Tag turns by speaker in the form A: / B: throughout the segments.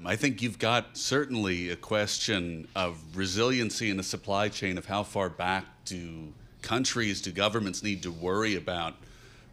A: I think you've got certainly a question of resiliency in the supply chain, of how far back do countries, do governments need to worry about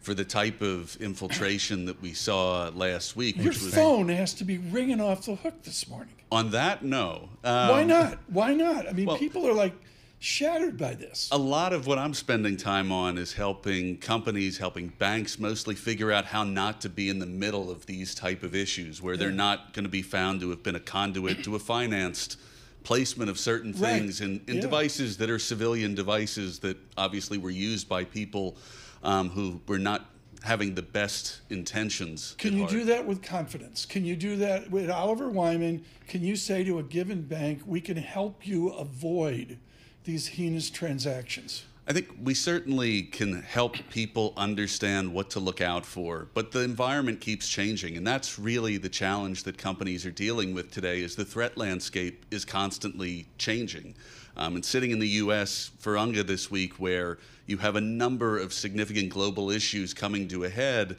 A: for the type of infiltration that we saw last week.
B: Your phone has to be ringing off the hook this morning.
A: On that, no.
B: Why not? Why not? I mean,
A: well,
B: people are like shattered by this.
A: A lot of what I'm spending time on is helping companies, helping banks mostly figure out how not to be in the middle of these type of issues where they're not going to be found to have been a conduit to a financed placement of certain things in devices that are civilian devices that obviously were used by people who were not having the best intentions.
B: Can you do that with confidence? Can you do that with Oliver Wyman? Can you say to a given bank, we can help you avoid these heinous transactions?
A: I think we certainly can help people understand what to look out for, but the environment keeps changing, and that's really the challenge that companies are dealing with today, is the threat landscape is constantly changing. And sitting in the U.S. for UNGA this week, where you have a number of significant global issues coming to a head,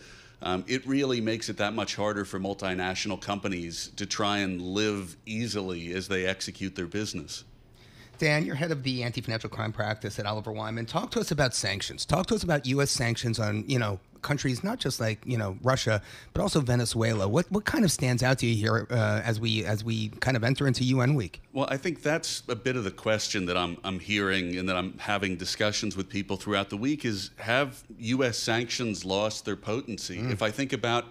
A: it really makes it that much harder for multinational companies to try and live easily as they execute their business.
C: Dan, you're head of the anti-financial crime practice at Oliver Wyman. Talk to us about sanctions. Talk to us about U.S. sanctions on, countries not just like, Russia, but also Venezuela. What kind of stands out to you here as we kind of enter into UN week?
A: Well, I think that's a bit of the question that I'm hearing and that I'm having discussions with people throughout the week is, have U.S. sanctions lost their potency? If I think about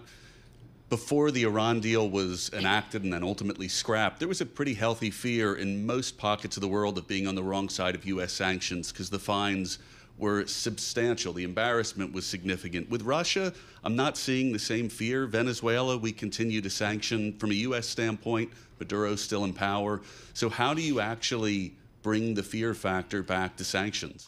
A: before the Iran deal was enacted and then ultimately scrapped, there was a pretty healthy fear in most pockets of the world of being on the wrong side of U.S. sanctions because the fines were substantial. The embarrassment was significant. With Russia, I'm not seeing the same fear. Venezuela, we continue to sanction from a U.S. standpoint. Maduro's still in power. So how do you actually bring the fear factor back to sanctions?